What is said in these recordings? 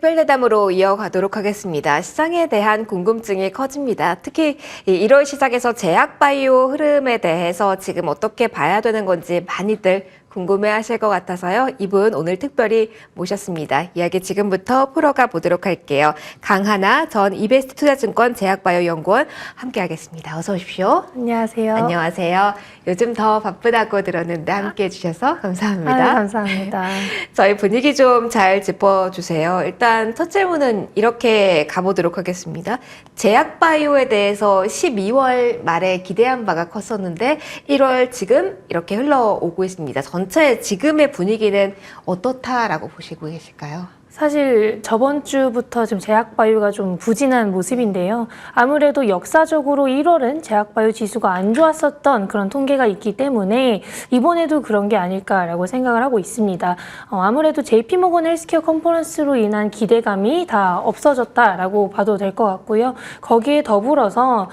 특별대담으로 이어가도록 하겠습니다. 시장에 대한 궁금증이 커집니다. 특히 1월 시작에서 제약바이오 흐름에 대해서 지금 어떻게 봐야 되는 건지 많이들 궁금해하실 것 같아서요. 이분 오늘 특별히 모셨습니다. 이야기 지금부터 풀어가 보도록 할게요. 강하나 전 이베스트 투자증권 제약바이오 연구원 함께하겠습니다. 어서 오십시오. 안녕하세요. 안녕하세요. 요즘 더 바쁘다고 들었는데 함께해 주셔서 감사합니다. 아유, 감사합니다. 저희 분위기 좀 잘 짚어주세요. 일단 첫 질문은 이렇게 가보도록 하겠습니다. 제약바이오에 대해서 12월 말에 기대한 바가 컸었는데 1월 지금 이렇게 흘러오고 있습니다. 전체 지금의 분위기는 어떻다라고 보시고 계실까요? 사실 저번 주부터 지금 제약바이오가 좀 부진한 모습인데요. 아무래도 역사적으로 1월은 제약바이오 지수가 안 좋았었던 그런 통계가 있기 때문에 이번에도 그런 게 아닐까라고 생각을 하고 있습니다. 아무래도 JP모건 헬스케어 컨퍼런스로 인한 기대감이 다 없어졌다라고 봐도 될 것 같고요. 거기에 더불어서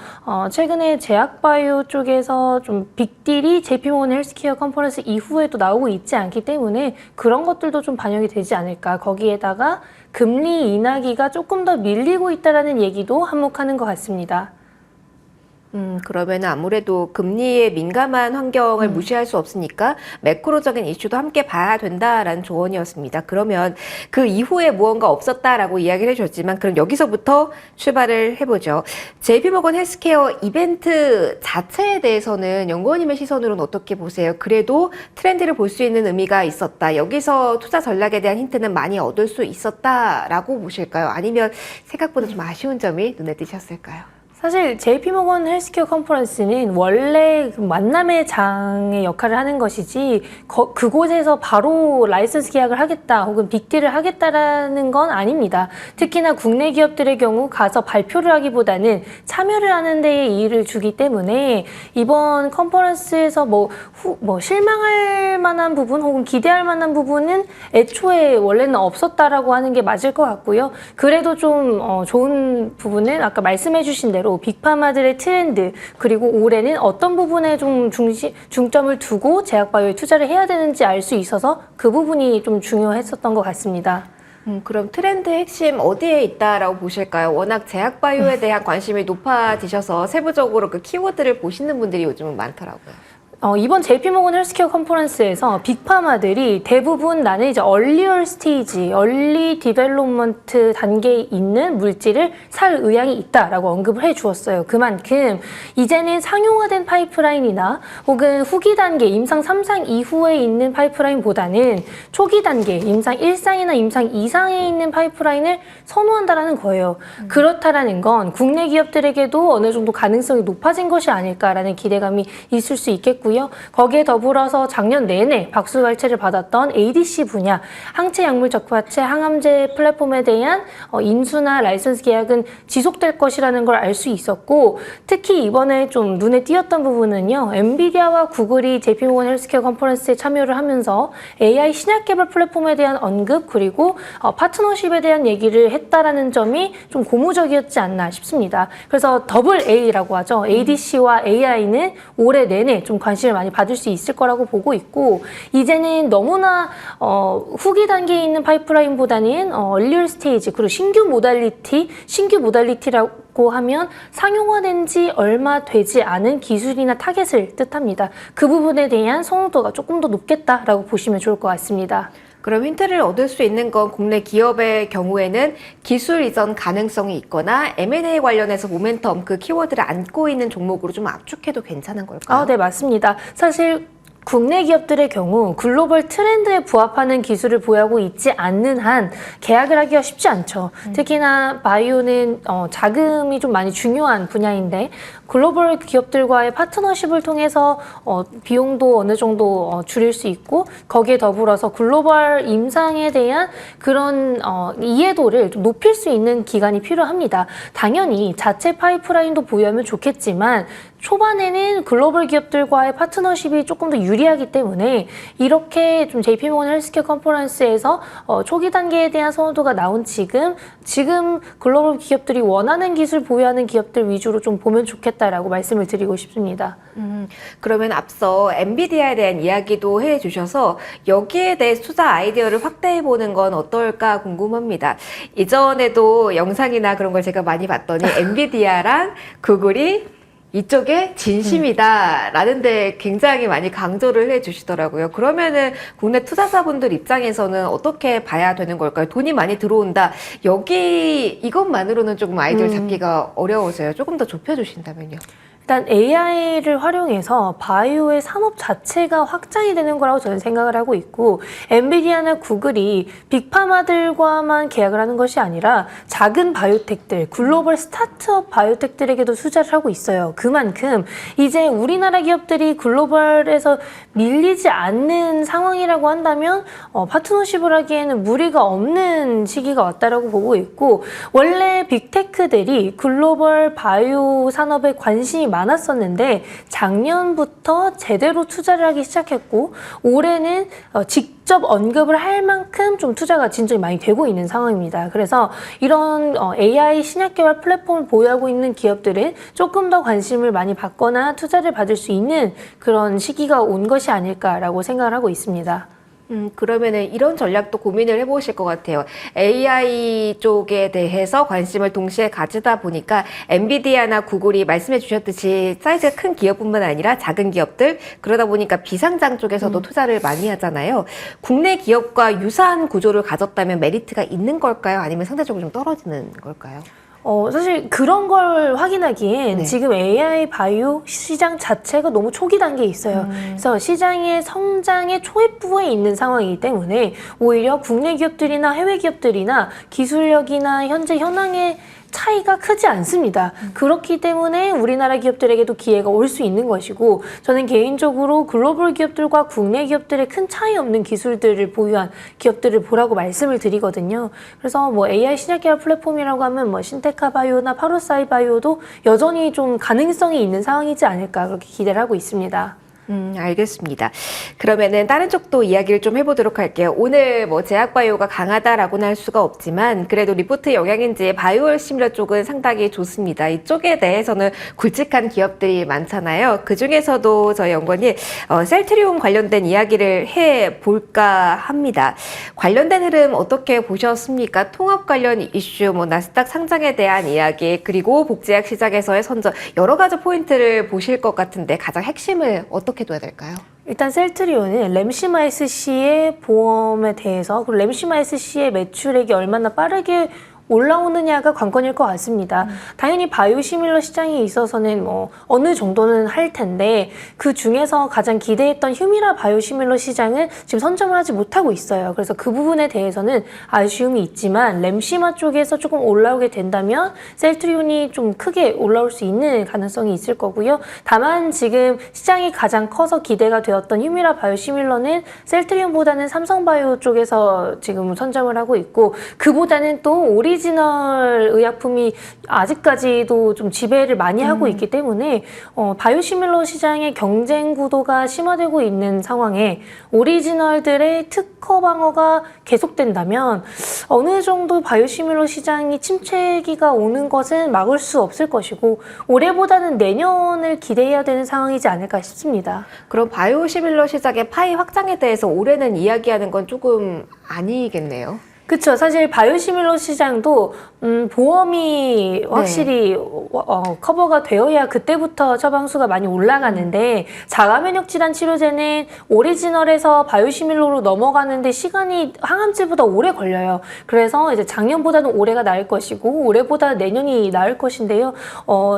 최근에 제약바이오 쪽에서 좀 빅딜이 JP모건 헬스케어 컨퍼런스 이후에도 나오고 있지 않기 때문에 그런 것들도 좀 반영이 되지 않을까. 거기에다가 금리 인하기가 조금 더 밀리고 있다는 얘기도 한몫하는 것 같습니다. 그러면 아무래도 금리에 민감한 환경을 무시할 수 없으니까 매크로적인 이슈도 함께 봐야 된다라는 조언이었습니다. 그러면 그 이후에 무언가 없었다라고 이야기를 해줬지만 그럼 여기서부터 출발을 해보죠. JP모건 헬스케어 이벤트 자체에 대해서는 연구원님의 시선으로는 어떻게 보세요? 그래도 트렌드를 볼 수 있는 의미가 있었다. 여기서 투자 전략에 대한 힌트는 많이 얻을 수 있었다라고 보실까요? 아니면 생각보다 좀 아쉬운 점이 눈에 띄셨을까요? 사실 JP모건 헬스케어 컨퍼런스는 원래 만남의 장의 역할을 하는 것이지 그곳에서 바로 라이선스 계약을 하겠다 혹은 빅딜을 하겠다라는 건 아닙니다. 특히나 국내 기업들의 경우 가서 발표를 하기보다는 참여를 하는 데에 이의를 주기 때문에 이번 컨퍼런스에서 뭐 실망할 만한 부분 혹은 기대할 만한 부분은 애초에 원래는 없었다라고 하는 게 맞을 것 같고요. 그래도 좀 좋은 부분은 아까 말씀해 주신 대로 빅파마들의 트렌드 그리고 올해는 어떤 부분에 좀 중점을 두고 제약바이오에 투자를 해야 되는지 알 수 있어서 그 부분이 좀 중요했었던 것 같습니다. 그럼 트렌드의 핵심 어디에 있다라고 보실까요? 워낙 제약바이오에 대한 관심이 높아지셔서 세부적으로 그 키워드를 보시는 분들이 요즘은 많더라고요. 이번 JP모건 헬스케어 컨퍼런스에서 빅파마들이 대부분 나는 이제 얼리얼 스테이지, 얼리 디벨롭먼트 단계에 있는 물질을 살 의향이 있다라고 언급을 해 주었어요. 그만큼 이제는 상용화된 파이프라인이나 혹은 후기 단계, 임상 3상 이후에 있는 파이프라인보다는 초기 단계, 임상 1상이나 임상 2상에 있는 파이프라인을 선호한다라는 거예요. 그렇다라는 건 국내 기업들에게도 어느 정도 가능성이 높아진 것이 아닐까라는 기대감이 있을 수 있겠고요. 거기에 더불어서 작년 내내 박수갈채를 받았던 ADC 분야, 항체 약물 적화체, 항암제 플랫폼에 대한 인수나 라이선스 계약은 지속될 것이라는 걸 알 수 있었고 특히 이번에 좀 눈에 띄었던 부분은요. 엔비디아와 구글이 JP모건 헬스케어 컨퍼런스에 참여를 하면서 AI 신약 개발 플랫폼에 대한 언급 그리고 파트너십에 대한 얘기를 했다라는 점이 좀 고무적이었지 않나 싶습니다. 그래서 더블 A라고 하죠. ADC와 AI는 올해 내내 좀 관심을 많이 받을 수 있을 거라고 보고 있고 이제는 너무나 후기 단계에 있는 파이프라인보다는 얼리얼 스테이지 그리고 신규 모달리티라고 하면 상용화된 지 얼마 되지 않은 기술이나 타겟을 뜻합니다. 그 부분에 대한 선호도가 조금 더 높겠다라고 보시면 좋을 것 같습니다. 그럼 힌트를 얻을 수 있는 건 국내 기업의 경우에는 기술 이전 가능성이 있거나 M&A 관련해서 모멘텀 그 키워드를 안고 있는 종목으로 좀 압축해도 괜찮은 걸까요? 네, 맞습니다. 사실 국내 기업들의 경우 글로벌 트렌드에 부합하는 기술을 보유하고 있지 않는 한 계약을 하기가 쉽지 않죠. 특히나 바이오는 자금이 좀 많이 중요한 분야인데 글로벌 기업들과의 파트너십을 통해서 비용도 어느 정도 줄일 수 있고 거기에 더불어서 글로벌 임상에 대한 그런 이해도를 좀 높일 수 있는 기간이 필요합니다. 당연히 자체 파이프라인도 보유하면 좋겠지만 초반에는 글로벌 기업들과의 파트너십이 조금 더 유리하기 때문에 이렇게 좀 JP모건 헬스케어 컨퍼런스에서 초기 단계에 대한 선호도가 나온 지금 글로벌 기업들이 원하는 기술 보유하는 기업들 위주로 좀 보면 좋겠다라고 말씀을 드리고 싶습니다. 그러면 앞서 엔비디아에 대한 이야기도 해주셔서 여기에 대해 투자 아이디어를 확대해보는 건 어떨까 궁금합니다. 이전에도 영상이나 그런 걸 제가 많이 봤더니 엔비디아랑 구글이 이쪽에 진심이다라는 데 굉장히 많이 강조를 해주시더라고요. 그러면은 국내 투자자분들 입장에서는 어떻게 봐야 되는 걸까요? 돈이 많이 들어온다. 여기 이것만으로는 조금 아이디어를 잡기가 어려워서요. 조금 더 좁혀주신다면요. 일단 AI를 활용해서 바이오의 산업 자체가 확장이 되는 거라고 저는 생각을 하고 있고, 엔비디아나 구글이 빅파마들과만 계약을 하는 것이 아니라 작은 바이오텍들, 글로벌 스타트업 바이오텍들에게도 투자를 하고 있어요. 그만큼 이제 우리나라 기업들이 글로벌에서 밀리지 않는 상황이라고 한다면 파트너십을 하기에는 무리가 없는 시기가 왔다라고 보고 있고, 원래 빅테크들이 글로벌 바이오 산업에 관심이 많았었는데 작년부터 제대로 투자를 하기 시작했고, 올해는 직접 언급을 할 만큼 좀 투자가 진전이 많이 되고 있는 상황입니다. 그래서 이런 AI 신약 개발 플랫폼을 보유하고 있는 기업들은 조금 더 관심을 많이 받거나 투자를 받을 수 있는 그런 시기가 온 것이 아닐까라고 생각을 하고 있습니다. 그러면은 이런 전략도 고민을 해보실 것 같아요. AI 쪽에 대해서 관심을 동시에 가지다 보니까 엔비디아나 구글이 말씀해 주셨듯이 사이즈가 큰 기업뿐만 아니라 작은 기업들, 그러다 보니까 비상장 쪽에서도 투자를 많이 하잖아요. 국내 기업과 유사한 구조를 가졌다면 메리트가 있는 걸까요? 아니면 상대적으로 좀 떨어지는 걸까요? 사실 그런 걸 확인하기엔 지금 AI 바이오 시장 자체가 너무 초기 단계에 있어요. 그래서 시장의 성장의 초입부에 있는 상황이기 때문에 오히려 국내 기업들이나 해외 기업들이나 기술력이나 현재 현황의 차이가 크지 않습니다. 그렇기 때문에 우리나라 기업들에게도 기회가 올 수 있는 것이고, 저는 개인적으로 글로벌 기업들과 국내 기업들의 큰 차이 없는 기술들을 보유한 기업들을 보라고 말씀을 드리거든요. 그래서 뭐 AI 신약 개발 플랫폼이라고 하면 뭐 신테카 바이오나 파로사이 바이오도 여전히 좀 가능성이 있는 상황이지 않을까 그렇게 기대를 하고 있습니다. 알겠습니다. 그러면은 다른 쪽도 이야기를 좀 해보도록 할게요. 오늘 뭐 제약바이오가 강하다라고는 할 수가 없지만 그래도 리포트 영향인지 바이오 시밀러 쪽은 상당히 좋습니다. 이쪽에 대해서는 굵직한 기업들이 많잖아요. 그 중에서도 저희 연구원이 셀트리온 관련된 이야기를 해볼까 합니다. 관련된 흐름 어떻게 보셨습니까? 통합 관련 이슈, 뭐 나스닥 상장에 대한 이야기, 그리고 복제약 시장에서의 선전, 여러 가지 포인트를 보실 것 같은데 가장 핵심을 어떻게 둬야 될까요? 일단 셀트리온은 램시마이스C의 보험에 대해서, 그리고 램시마이스C의 매출액이 얼마나 빠르게 올라오느냐가 관건일 것 같습니다. 당연히 바이오시밀러 시장에 있어서는 뭐 어느 정도는 할 텐데, 그 중에서 가장 기대했던 휴미라 바이오시밀러 시장은 지금 선점을 하지 못하고 있어요. 그래서 그 부분에 대해서는 아쉬움이 있지만 램시마 쪽에서 조금 올라오게 된다면 셀트리온이 좀 크게 올라올 수 있는 가능성이 있을 거고요. 다만 지금 시장이 가장 커서 기대가 되었던 휴미라 바이오시밀러는 셀트리온보다는 삼성바이오 쪽에서 지금 선점을 하고 있고, 그보다는 또 오리지널 의약품이 아직까지도 좀 지배를 많이 하고 있기 때문에 바이오시밀러 시장의 경쟁 구도가 심화되고 있는 상황에 오리지널들의 특허 방어가 계속된다면 어느 정도 바이오시밀러 시장이 침체기가 오는 것은 막을 수 없을 것이고, 올해보다는 내년을 기대해야 되는 상황이지 않을까 싶습니다. 그럼 바이오시밀러 시장의 파이 확장에 대해서 올해는 이야기하는 건 조금 아니겠네요. 그렇죠. 사실 바이오시밀러 시장도 보험이 확실히 커버가 되어야 그때부터 처방수가 많이 올라가는데, 자가면역 질환 치료제는 오리지널에서 바이오시밀러로 넘어가는데 시간이 항암제보다 오래 걸려요. 그래서 이제 작년보다는 올해가 나을 것이고 올해보다 내년이 나을 것인데요.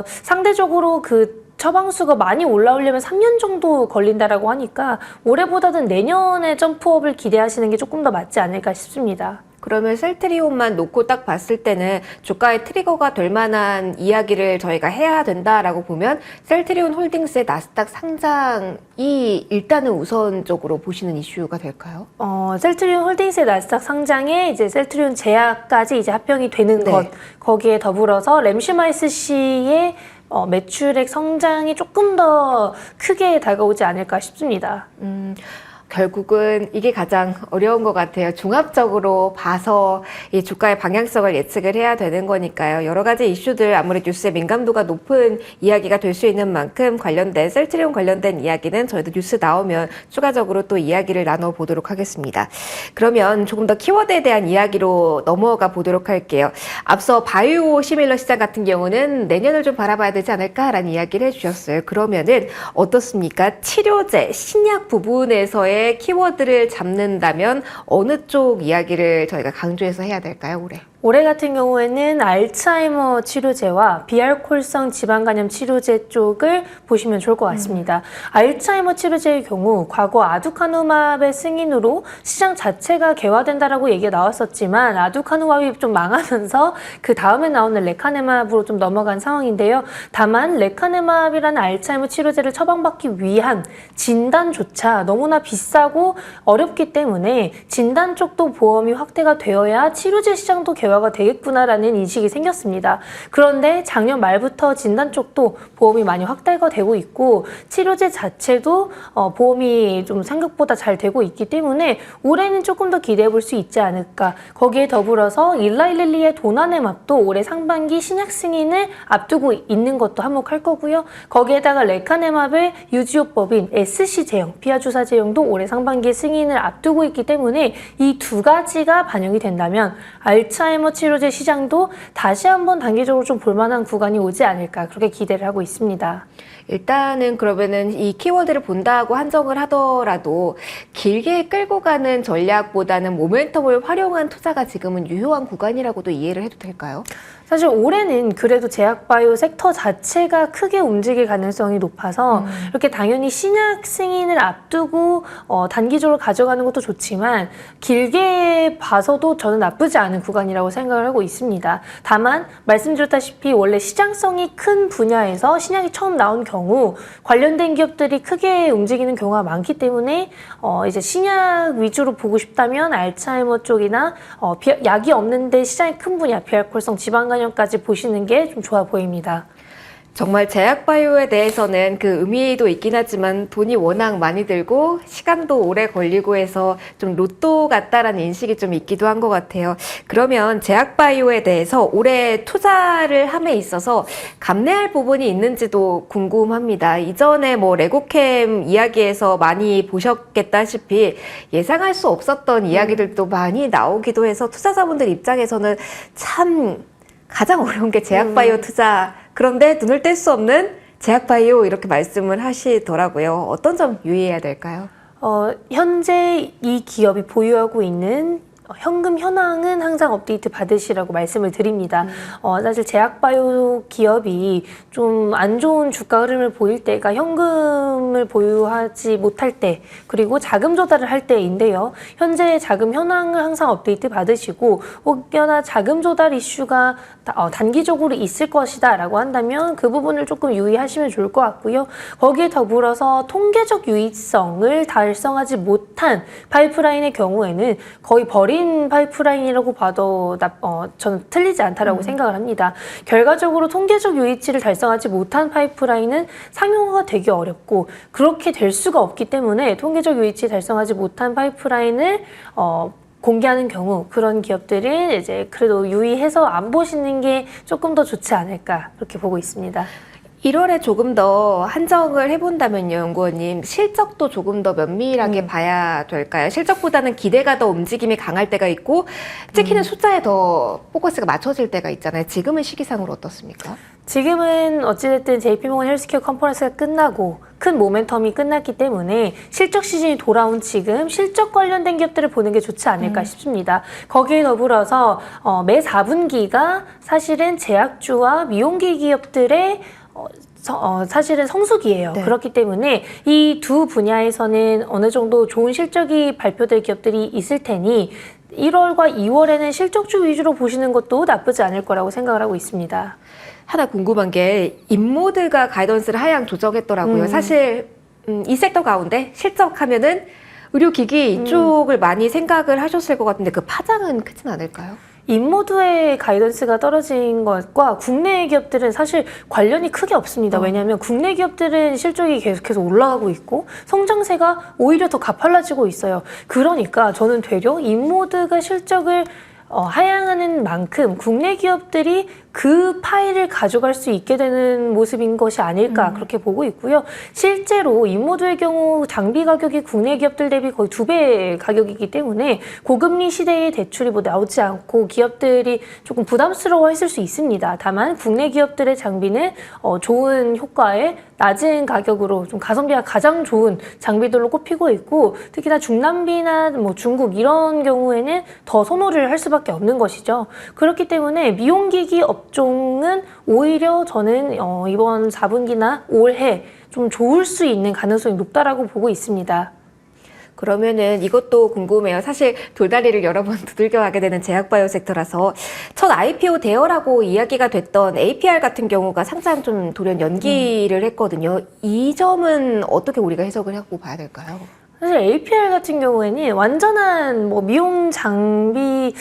상대적으로 그 처방수가 많이 올라오려면 3년 정도 걸린다라고 하니까 올해보다는 내년에 점프업을 기대하시는 게 조금 더 맞지 않을까 싶습니다. 그러면 셀트리온만 놓고 딱 봤을 때는 주가의 트리거가 될 만한 이야기를 저희가 해야 된다라고 보면 셀트리온 홀딩스의 나스닥 상장이 일단은 우선적으로 보시는 이슈가 될까요? 셀트리온 홀딩스의 나스닥 상장에 이제 셀트리온 제약까지 이제 합병이 되는 것, 거기에 더불어서 램시마이스C의 매출액 성장이 조금 더 크게 다가오지 않을까 싶습니다. 결국은 이게 가장 어려운 것 같아요. 종합적으로 봐서 이 주가의 방향성을 예측을 해야 되는 거니까요. 여러 가지 이슈들 아무래도 뉴스의 민감도가 높은 이야기가 될 수 있는 만큼 관련된 셀트리온 관련된 이야기는 저희도 뉴스 나오면 추가적으로 또 이야기를 나눠보도록 하겠습니다. 그러면 조금 더 키워드에 대한 이야기로 넘어가 보도록 할게요. 앞서 바이오 시밀러 시장 같은 경우는 내년을 좀 바라봐야 되지 않을까라는 이야기를 해주셨어요. 그러면은 어떻습니까? 치료제, 신약 부분에서의 키워드를 잡는다면 어느 쪽 이야기를 저희가 강조해서 해야 될까요, 올해? 올해 같은 경우에는 알츠하이머 치료제와 비알코올성 지방간염 치료제 쪽을 보시면 좋을 것 같습니다. 알츠하이머 치료제의 경우 과거 아두카누맙의 승인으로 시장 자체가 개화된다라고 얘기가 나왔었지만 아두카누맙이 좀 망하면서 그 다음에 나오는 레카네맙으로 좀 넘어간 상황인데요. 다만 레카네맙이라는 알츠하이머 치료제를 처방받기 위한 진단조차 너무나 비싸고 어렵기 때문에 진단 쪽도 보험이 확대가 되어야 치료제 시장도 개화가 되겠구나라는 인식이 생겼습니다. 그런데 작년 말부터 진단 쪽도 보험이 많이 확대가 되고 있고 치료제 자체도 보험이 좀 생각보다 잘 되고 있기 때문에 올해는 조금 더 기대해 볼 수 있지 않을까. 거기에 더불어서 일라일릴리의 도나네맙도 올해 상반기 신약 승인을 앞두고 있는 것도 한몫할 거고요. 거기에다가 레카네맙의 유지요법인 SC 제형, 피하주사 제형도 올해 상반기에 승인을 앞두고 있기 때문에 이 두 가지가 반영이 된다면 알츠하이머 치료제 시장도 다시 한번 단기적으로 좀 볼만한 구간이 오지 않을까 그렇게 기대를 하고 있습니다. 일단은 그러면은 이 키워드를 본다고 한정을 하더라도 길게 끌고 가는 전략보다는 모멘텀을 활용한 투자가 지금은 유효한 구간이라고도 이해를 해도 될까요? 사실 올해는 그래도 제약바이오 섹터 자체가 크게 움직일 가능성이 높아서 이렇게 당연히 신약 승인을 앞두고 단기적으로 가져가는 것도 좋지만 길게 봐서도 저는 나쁘지 않은 구간이라고 생각을 하고 있습니다. 다만 말씀드렸다시피 원래 시장성이 큰 분야에서 신약이 처음 나온 경우 관련된 기업들이 크게 움직이는 경우가 많기 때문에 이제 신약 위주로 보고 싶다면 알츠하이머 쪽이나 약이 없는데 시장이 큰 분야 비알코올성 지방간염까지 보시는 게 좀 좋아 보입니다. 정말 제약바이오에 대해서는 그 의미도 있긴 하지만 돈이 워낙 많이 들고 시간도 오래 걸리고 해서 좀 로또 같다라는 인식이 좀 있기도 한 것 같아요. 그러면 제약바이오에 대해서 올해 투자를 함에 있어서 감내할 부분이 있는지도 궁금합니다. 이전에 뭐 레고캠 이야기에서 많이 보셨겠다시피 예상할 수 없었던 이야기들도 많이 나오기도 해서 투자자분들 입장에서는 참 가장 어려운 게 제약바이오 투자, 그런데 눈을 뗄 수 없는 제약바이오 이렇게 말씀을 하시더라고요. 어떤 점 유의해야 될까요? 현재 이 기업이 보유하고 있는 현금 현황은 항상 업데이트 받으시라고 말씀을 드립니다. 사실 제약바이오 기업이 좀 안 좋은 주가 흐름을 보일 때가 현금을 보유하지 못할 때 그리고 자금 조달을 할 때인데요. 현재 자금 현황을 항상 업데이트 받으시고 혹여나 자금 조달 이슈가 단기적으로 있을 것이다 라고 한다면 그 부분을 조금 유의하시면 좋을 것 같고요. 거기에 더불어서 통계적 유의성을 달성하지 못한 파이프라인의 경우에는 거의 버린 파이프라인이라고 봐도 저는 틀리지 않다라고 생각을 합니다. 결과적으로 통계적 유의치를 달성하지 못한 파이프라인은 상용화가 되기 어렵고 그렇게 될 수가 없기 때문에 통계적 유의치 달성하지 못한 파이프라인을 공개하는 경우 그런 기업들은 이제 그래도 유의해서 안 보시는 게 조금 더 좋지 않을까 그렇게 보고 있습니다. 1월에 조금 더 한정을 해본다면요, 연구원님. 실적도 조금 더 면밀하게 봐야 될까요? 실적보다는 기대가 더 움직임이 강할 때가 있고 찍히는 숫자에 더 포커스가 맞춰질 때가 있잖아요. 지금은 시기상으로 어떻습니까? 지금은 어찌됐든 JP모건 헬스케어 컨퍼런스가 끝나고 큰 모멘텀이 끝났기 때문에 실적 시즌이 돌아온 지금 실적 관련된 기업들을 보는 게 좋지 않을까 싶습니다. 거기에 더불어서 매 4분기가 사실은 제약주와 미용기 기업들의 사실은 성수기예요. 네. 그렇기 때문에 이 두 분야에서는 어느 정도 좋은 실적이 발표될 기업들이 있을 테니 1월과 2월에는 실적주 위주로 보시는 것도 나쁘지 않을 거라고 생각을 하고 있습니다. 하나 궁금한 게 인모드가 가이던스를 하향 조정했더라고요. 사실 이 섹터 가운데 실적하면은 의료기기 이쪽을 많이 생각을 하셨을 것 같은데 그 파장은 크진 않을까요? 인모드의 가이던스가 떨어진 것과 국내 기업들은 사실 관련이 크게 없습니다. 왜냐하면 국내 기업들은 실적이 계속해서 올라가고 있고 성장세가 오히려 더 가팔라지고 있어요. 그러니까 저는 되려 인모드가 실적을 하향하는 만큼 국내 기업들이 그 파일을 가져갈 수 있게 되는 모습인 것이 아닐까 그렇게 보고 있고요. 실제로 인모드의 경우 장비 가격이 국내 기업들 대비 거의 2배 가격이기 때문에 고금리 시대에 대출이 뭐 나오지 않고 기업들이 조금 부담스러워했을 수 있습니다. 다만 국내 기업들의 장비는 좋은 효과에 낮은 가격으로 좀 가성비가 가장 좋은 장비들로 꼽히고 있고 특히나 중남미나 뭐 중국 이런 경우에는 더 선호를 할 수밖에 없는 것이죠. 그렇기 때문에 미용기기 업종은 오히려 저는 이번 4분기나 올해 좀 좋을 수 있는 가능성이 높다라고 보고 있습니다. 그러면은 이것도 궁금해요. 사실 돌다리를 여러 번 두들겨가게 되는 제약바이오 섹터라서 첫 IPO 대여라고 이야기가 됐던 APR 같은 경우가 상장 좀 돌연 연기를 했거든요. 이 점은 어떻게 우리가 해석을 하고 봐야 될까요? 사실 APR 같은 경우에는 완전한 뭐 미용 장비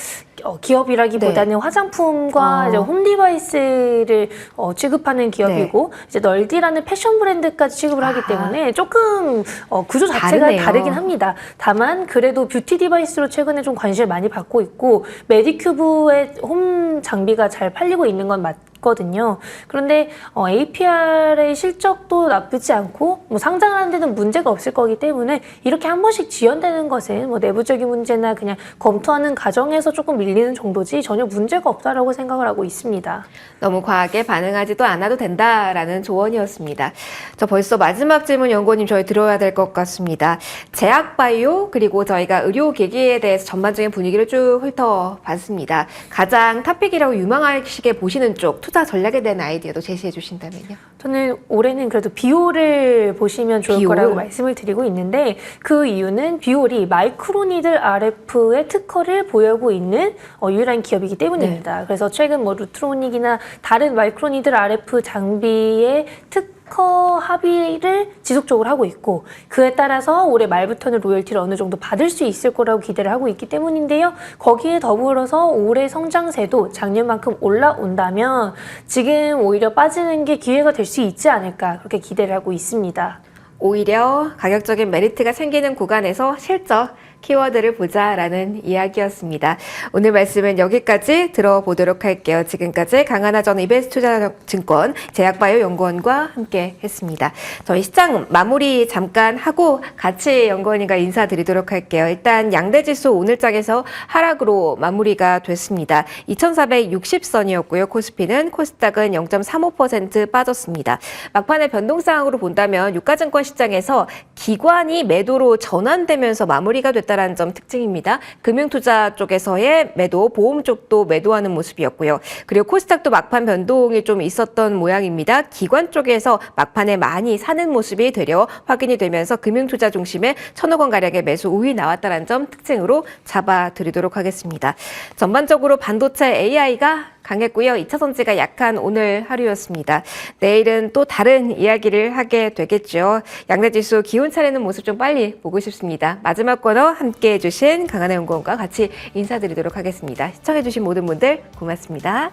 기업이라기보다는 화장품과 이제 홈 디바이스를 취급하는 기업이고 이제 널디라는 패션 브랜드까지 취급을 하기 때문에 조금 구조 자체가 다르네요. 다르긴 합니다. 다만 그래도 뷰티 디바이스로 최근에 좀 관심을 많이 받고 있고 메디큐브의 홈 장비가 잘 팔리고 있는 건 맞거든요. 그런데 APR의 실적도 나쁘지 않고 뭐 상장하는 데는 문제가 없을 거기 때문에 이렇게 한 번씩 지연되는 것은 뭐 내부적인 문제나 그냥 검토하는 과정에서 조금 밀리는 정도지 전혀 문제가 없다라고 생각을 하고 있습니다. 너무 과하게 반응하지도 않아도 된다라는 조언이었습니다. 저 벌써 마지막 질문 연구원님 저희 들어야 될 것 같습니다. 제약바이오 그리고 저희가 의료기기에 대해서 전반적인 분위기를 쭉 훑어봤습니다. 가장 탑픽이라고 유망하시게 보시는 쪽 투자 전략에 대한 아이디어도 제시해 주신다면요. 저는 올해는 그래도 비올을 보시면 좋을 비올? 거라고 말씀을 드리고 있는데 그 이유는 비올이 마이크로니들 RF의 특허를 보유하고 있는 유일한 기업이기 때문입니다. 그래서 최근 뭐 루트로닉이나 다른 마이크로니들 RF 장비의 특허 합의를 지속적으로 하고 있고 그에 따라서 올해 말부터는 로열티를 어느 정도 받을 수 있을 거라고 기대를 하고 있기 때문인데요. 거기에 더불어서 올해 성장세도 작년만큼 올라온다면 지금 오히려 빠지는 게 기회가 될 수 있지 않을까 그렇게 기대를 하고 있습니다. 오히려 가격적인 메리트가 생기는 구간에서 실적 키워드를 보자라는 이야기였습니다. 오늘 말씀은 여기까지 들어보도록 할게요. 지금까지 강하나 전 이베스트투자증권 제약바이오 연구원과 함께 했습니다. 저희 시장 마무리 잠깐 하고 같이 연구원님과 인사드리도록 할게요. 일단 양대지수 오늘장에서 하락으로 마무리가 됐습니다. 2460선이었고요. 코스피는 코스닥은 0.35% 빠졌습니다. 막판의 변동사항으로 본다면 유가증권 시장에서 기관이 매도로 전환되면서 마무리가 됐다는 점 특징입니다. 금융투자 쪽에서의 매도, 보험 쪽도 매도하는 모습이었고요. 그리고 코스닥도 막판 변동이 좀 있었던 모양입니다. 기관 쪽에서 막판에 많이 사는 모습이 되려 확인이 되면서 금융투자 중심의 1,000억 원 가량의 매수 우위 나왔다는 점 특징으로 잡아드리도록 하겠습니다. 전반적으로 반도체 AI가 강했고요. 2차 전지가 약한 오늘 하루였습니다. 내일은 또 다른 이야기를 하게 되겠죠. 양대지수 기운 차리는 모습 좀 빨리 보고 싶습니다. 마지막 코너 함께해 주신 강하나 연구원과 같이 인사드리도록 하겠습니다. 시청해 주신 모든 분들 고맙습니다.